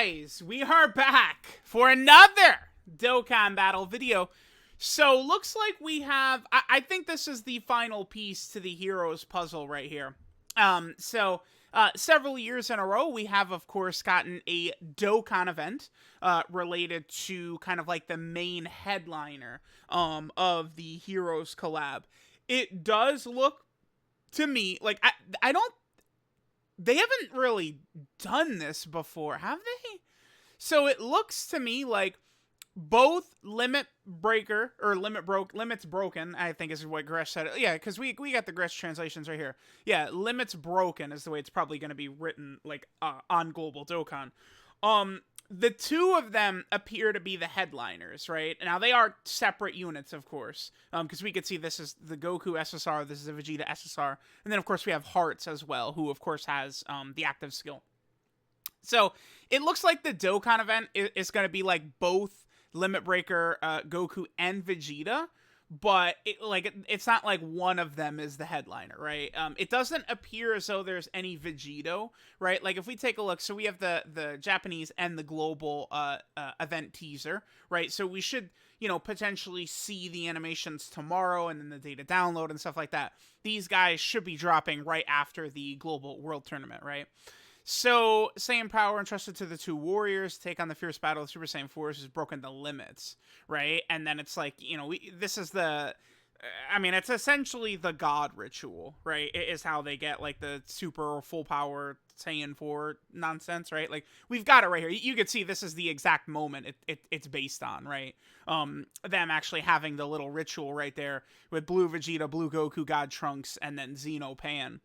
guys, we are back for another Dokkan battle video. So, looks like we have, I think this is the final piece to the Heroes puzzle right here. Several years in a row, we have, of course, gotten a Dokkan event related to kind of like the main headliner of the Heroes collab. It does look to me like, they haven't really done this before, have they? So it looks to me like both Limits Broken, I think is what Gresh said. Yeah, because we got the Gresh translations right here. Yeah, Limits Broken is the way it's probably going to be written, like, on Global Dokkan. The two of them appear to be the headliners, right? Now, they are separate units, of course, because we could see this is the Goku SSR, this is the Vegeta SSR, and then, of course, we have Hearts as well, who, of course, has the active skill. So, it looks like the Dokkan event is going to be, like, both Limit Breaker, Goku, and Vegeta, but it's not like one of them is the headliner, right? It doesn't appear as though there's any Vegito, right? Like, if we take a look, so we have the Japanese and the global event teaser, right? So we should, potentially see the animations tomorrow and then the data download and stuff like that. These guys should be dropping right after the global world tournament, right? So, Saiyan power entrusted to the two warriors take on the fierce battle of Super Saiyan 4 has broken the limits, right? And then it's like, this is it's essentially the God ritual, right? It is how they get, like, the super or full power Saiyan 4 nonsense, right? Like, we've got it right here. You could see this is the exact moment it's based on, right? Them actually having the little ritual right there with Blue Vegeta, Blue Goku, God Trunks, and then Xeno Pan,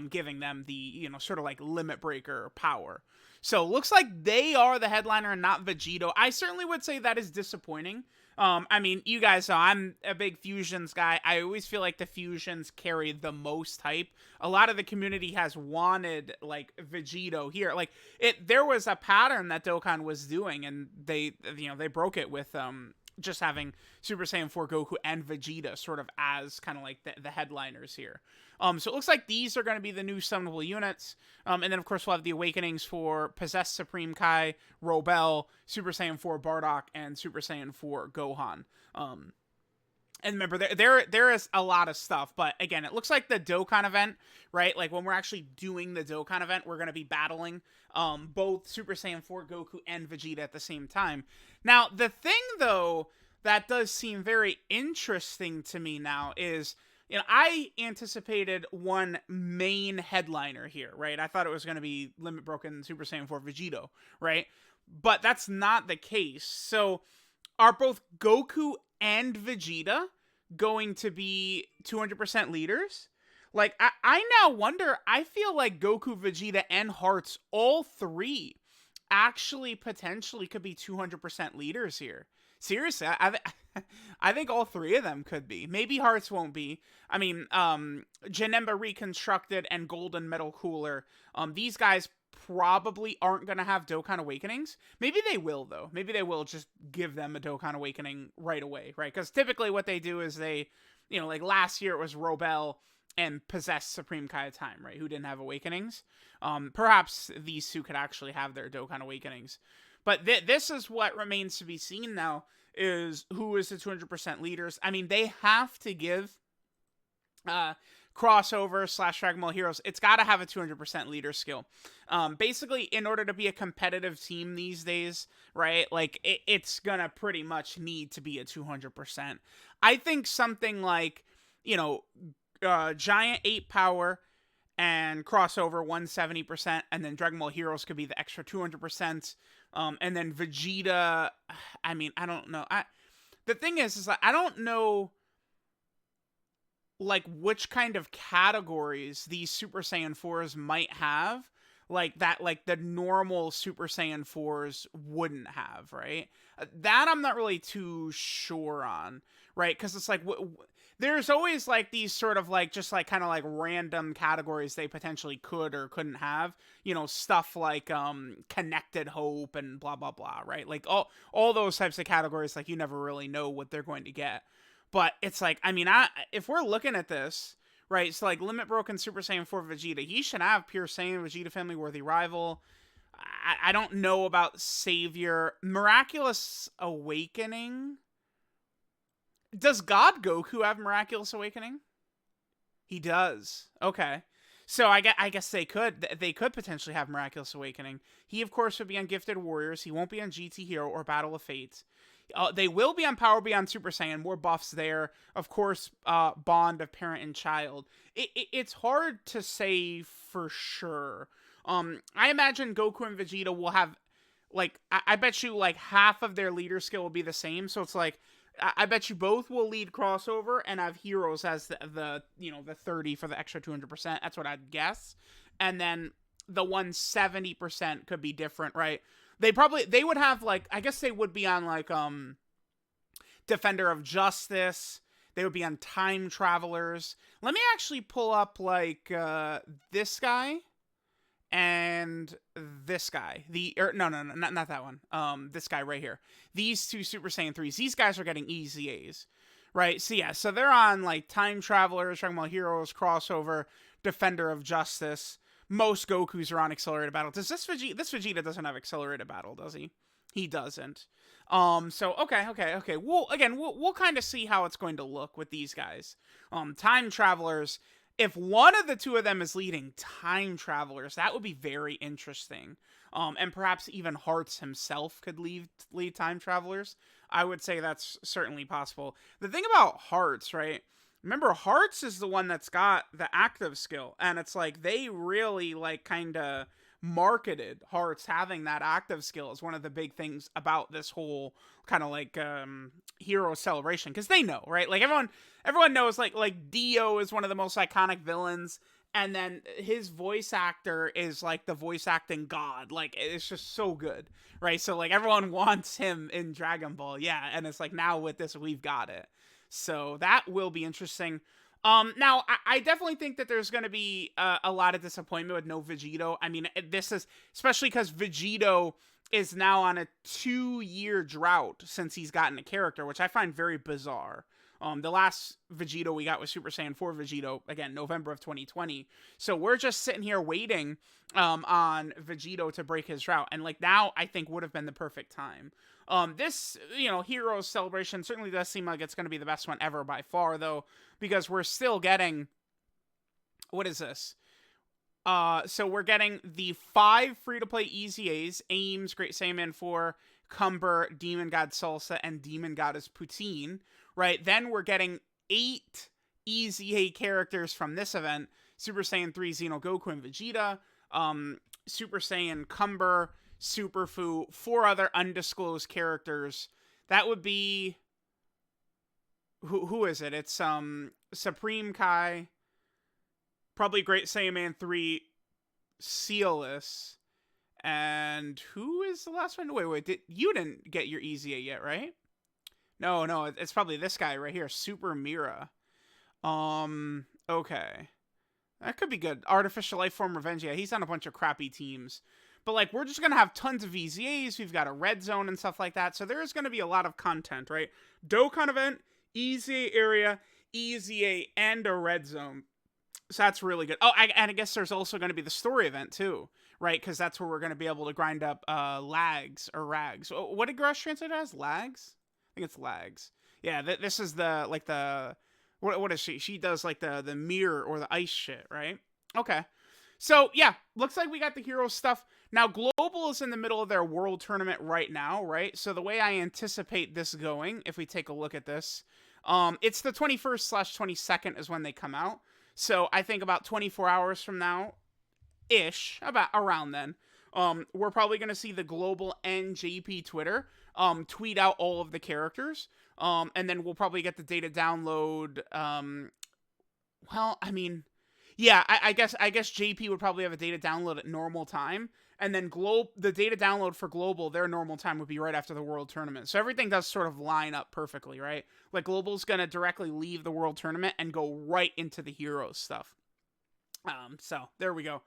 giving them the, sort of like limit breaker power. So, looks like they are the headliner and not Vegito. I certainly would say that is disappointing. You guys know I'm a big Fusions guy. I always feel like the Fusions carry the most hype. A lot of the community has wanted, like, Vegito here. Like, there was a pattern that Dokkan was doing, and they broke it with, just having Super Saiyan 4 Goku and Vegeta sort of as kind of like the headliners here. So it looks like these are going to be the new summonable units. And then, of course, we'll have the Awakenings for Possessed Supreme Kai, Robel, Super Saiyan 4 Bardock, and Super Saiyan 4 Gohan. And remember, there is a lot of stuff. But, again, it looks like the Dokkan event, right? Like, when we're actually doing the Dokkan event, we're going to be battling both Super Saiyan 4 Goku and Vegeta at the same time. Now, the thing, though, that does seem very interesting to me now is, I anticipated one main headliner here, right? I thought it was going to be Limit Broken Super Saiyan 4 Vegito, right? But that's not the case. So, are both Goku and Vegeta going to be 200% leaders? Like, I now wonder, I feel like Goku, Vegeta, and Hearts, all three, actually potentially could be 200% leaders here. Seriously, I think all three of them could be. Maybe Hearts won't be. Janemba Reconstructed and Golden Metal Cooler, these guys probably aren't going to have Dokkan Awakenings. Maybe they will, though. Maybe they will just give them a Dokkan Awakening right away, right? Because typically what they do is they, like last year it was Robel and Possessed Supreme Kai Time, right? Who didn't have Awakenings. Perhaps these two could actually have their Dokkan Awakenings. But this is what remains to be seen now, is who is the 200% leaders. They have to give Crossover / Dragon Ball Heroes, it's got to have a 200% leader skill. Basically, in order to be a competitive team these days, right, like, it's going to pretty much need to be a 200%. I think something like, Giant 8 Power and Crossover 170%, and then Dragon Ball Heroes could be the extra 200%. And then Vegeta, I don't know. The thing is like, I don't know, like, which kind of categories these Super Saiyan 4s might have, like, that, like, the normal Super Saiyan 4s wouldn't have, right? That I'm not really too sure on, right? Because it's like, there's always, like, these sort of, like, just, like, kind of, like, random categories they potentially could or couldn't have. Stuff like, Connected Hope and blah, blah, blah, right? Like, all those types of categories, like, you never really know what they're going to get. But it's like, if we're looking at this, right, so, like, Limit Broken Super Saiyan 4 Vegeta, he should have Pure Saiyan Vegeta Family Worthy Rival. I don't know about Savior. Miraculous Awakening. Does God Goku have Miraculous Awakening? He does. Okay. So I guess they could potentially have Miraculous Awakening. He of course would be on Gifted Warriors. He won't be on GT Hero or Battle of Fate. They will be on Power Beyond Super Saiyan. More buffs there. Of course, bond of parent and child. It's hard to say for sure. I imagine Goku and Vegeta will have, like, I bet you like half of their leader skill will be the same. So it's like, I bet you both will lead crossover and have heroes as the 30 for the extra 200%. That's what I'd guess. And then the 170% could be different, right? They would have, like, I guess they would be on, like, Defender of Justice. They would be on Time Travelers. Let me actually pull up, like, this guy and this guy. Not that one. This guy right here. These two Super Saiyan 3s. These guys are getting EZAs, right? So yeah, so they're on, like, Time Travelers, Dragon Ball Heroes, Crossover, Defender of Justice. Most Gokus are on Accelerated Battle. Does this Vegeta doesn't have Accelerated Battle, does he? He doesn't. So okay. We'll kind of see how it's going to look with these guys. Time Travelers. If one of the two of them is leading Time Travelers, that would be very interesting. And perhaps even Hearts himself could lead Time Travelers. I would say that's certainly possible. The thing about Hearts, right? Remember, Hearts is the one that's got the active skill. And it's like, they really, like, kind of marketed Hearts having that active skill as one of the big things about this whole kind of, like, hero celebration. Because they know, right? Like, everyone knows, like Dio is one of the most iconic villains. And then his voice actor is, like, the voice acting god. Like, it's just so good, right? So, like, everyone wants him in Dragon Ball. Yeah, and it's like, now with this, we've got it. So that will be interesting. Now, I definitely think that there's going to be a lot of disappointment with no Vegito. I mean, this is, especially because Vegito is now on a 2-year drought since he's gotten a character, which I find very bizarre. The last Vegito we got was Super Saiyan 4 Vegito, again, November of 2020. So we're just sitting here waiting on Vegito to break his drought. And, like, now I think would have been the perfect time. This, Heroes Celebration certainly does seem like it's going to be the best one ever by far, though, because we're still getting, what is this? So we're getting the 5 free-to-play EZAs, Ames, Great Saiyaman 4, Cumber, Demon God Salsa, and Demon Goddess Poutine, right? Then we're getting 8 EZA characters from this event, Super Saiyan 3 Xeno Goku and Vegeta, Super Saiyan Cumber, Super Fu, 4 other undisclosed characters. That would be, who is it? It's Supreme Kai, probably Great Saiyaman 3 Sealess, and who is the last one? Wait, you didn't get your EZA yet, right? No, it's probably this guy right here, Super Mira. Okay. That could be good. Artificial Life Form Revenge, yeah, he's on a bunch of crappy teams. But, like, we're just going to have tons of EZAs. We've got a red zone and stuff like that. So there is going to be a lot of content, right? Dokkan event, EZA area, EZA, and a red zone. So that's really good. Oh, and I guess there's also going to be the story event, too, right? Because that's where we're going to be able to grind up lags or rags. What did Grush translate as? Lags? I think it's lags. Yeah, this is the, like, the... What is she? She does, like, the mirror or the ice shit, right? Okay. So, yeah, looks like we got the hero stuff. Now, Global is in the middle of their world tournament right now, right? So the way I anticipate this going, if we take a look at this, it's the 21st/22nd is when they come out. So I think about 24 hours from now-ish, about around then, we're probably going to see the Global and JP Twitter tweet out all of the characters. And then we'll probably get the data download. Well, I mean... Yeah, I guess JP would probably have a data download at normal time, and then the data download for Global, their normal time would be right after the World Tournament. So everything does sort of line up perfectly, right? Like, Global's going to directly leave the World Tournament and go right into the Heroes stuff. So there we go.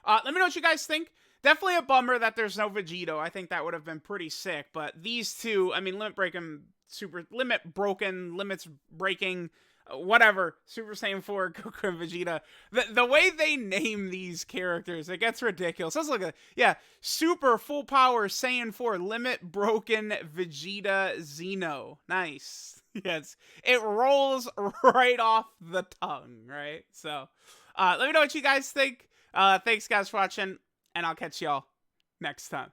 Let me know what you guys think. Definitely a bummer that there's no Vegito. I think that would have been pretty sick, but these two, I mean, Limits Breaking, whatever, Super Saiyan 4, Goku and Vegeta. The way they name these characters, it gets ridiculous. Let's look at, yeah, Super Full Power Saiyan 4, Limit Broken Vegeta Xeno. Nice. Yes, it rolls right off the tongue, right? So, let me know what you guys think. Thanks, guys, for watching, and I'll catch y'all next time.